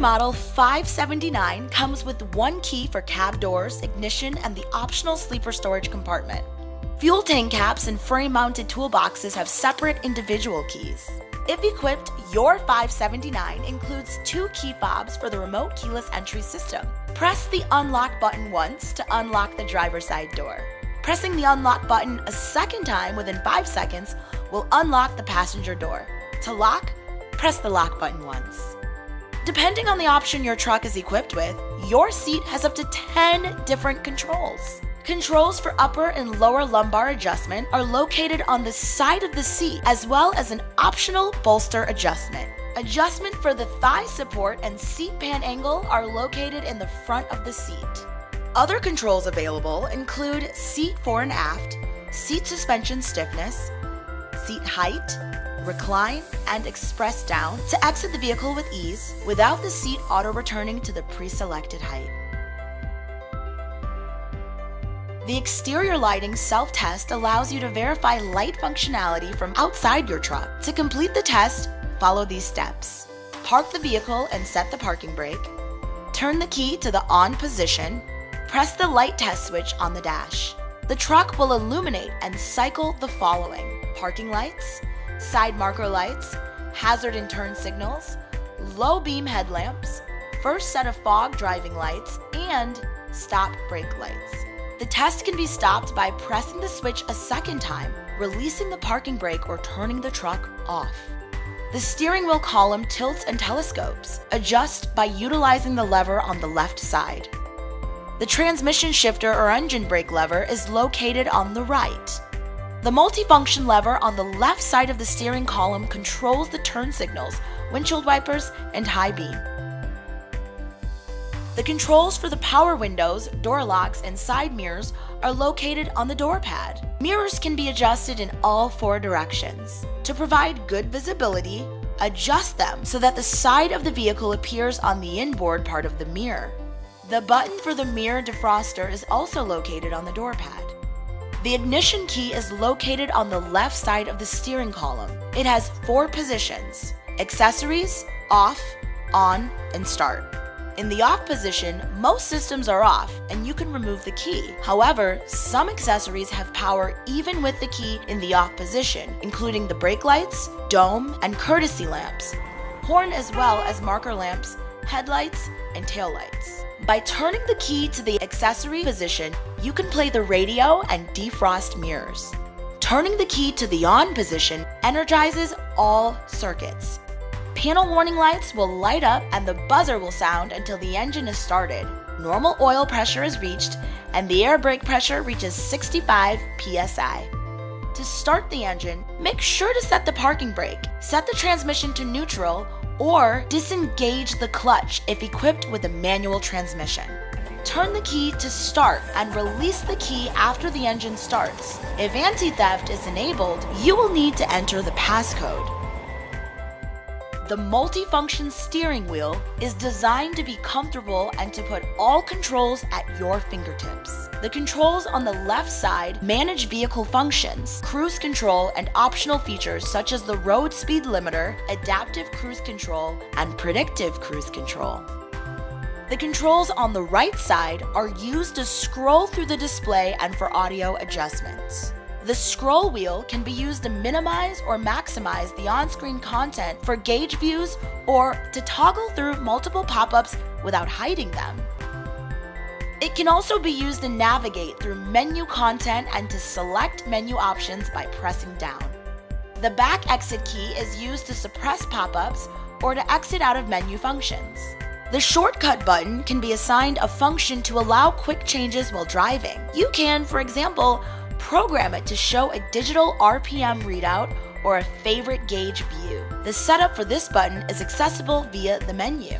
model 579 comes with one key for cab doors, ignition, and the optional sleeper storage compartment. Fuel tank caps and frame-mounted toolboxes have separate individual keys. If equipped, your 579 includes two key fobs for the remote keyless entry system. Press the unlock button once to unlock the driver's side door. Pressing the unlock button a second time within 5 seconds will unlock the passenger door. To lock, press the lock button once. Depending on the option your truck is equipped with, your seat has up to 10 different controls. Controls for upper and lower lumbar adjustment are located on the side of the seat, as well as an optional bolster adjustment. Adjustment for the thigh support and seat pan angle are located in the front of the seat. Other controls available include seat fore and aft, seat suspension stiffness, seat height, recline, and express down to exit the vehicle with ease without the seat auto-returning to the pre-selected height. The exterior lighting self-test allows you to verify light functionality from outside your truck. To complete the test, follow these steps. Park the vehicle and set the parking brake. Turn the key to the on position. Press the light test switch on the dash. The truck will illuminate and cycle the following: parking lights, side marker lights, hazard and turn signals, low beam headlamps, first set of fog driving lights, and stop brake lights. The test can be stopped by pressing the switch a second time, releasing the parking brake, or turning the truck off. The steering wheel column tilts and telescopes. Adjust by utilizing the lever on the left side. The transmission shifter or engine brake lever is located on the right. The multifunction lever on the left side of the steering column controls the turn signals, windshield wipers, and high beam. The controls for the power windows, door locks, and side mirrors are located on the door pad. Mirrors can be adjusted in all 4 directions. To provide good visibility, adjust them so that the side of the vehicle appears on the inboard part of the mirror. The button for the mirror defroster is also located on the door pad. The ignition key is located on the left side of the steering column. It has 4 positions: accessories, off, on, and start. In the off position, most systems are off and you can remove the key. However, some accessories have power even with the key in the off position, including the brake lights, dome, and courtesy lamps, horn, as well as marker lamps, headlights, and taillights. By turning the key to the accessory position, you can play the radio and defrost mirrors. Turning the key to the on position energizes all circuits. Panel warning lights will light up and the buzzer will sound until the engine is started. Normal oil pressure is reached and the air brake pressure reaches 65 psi. To start the engine, make sure to set the parking brake, set the transmission to neutral, or disengage the clutch if equipped with a manual transmission. Turn the key to start and release the key after the engine starts. If anti-theft is enabled, you will need to enter the passcode. The multifunction steering wheel is designed to be comfortable and to put all controls at your fingertips. The controls on the left side manage vehicle functions, cruise control, and optional features such as the road speed limiter, adaptive cruise control, and predictive cruise control. The controls on the right side are used to scroll through the display and for audio adjustments. The scroll wheel can be used to minimize or maximize the on-screen content for gauge views or to toggle through multiple pop-ups without hiding them. It can also be used to navigate through menu content and to select menu options by pressing down. The back exit key is used to suppress pop-ups or to exit out of menu functions. The shortcut button can be assigned a function to allow quick changes while driving. You can, for example, program it to show a digital RPM readout or a favorite gauge view. The setup for this button is accessible via the menu.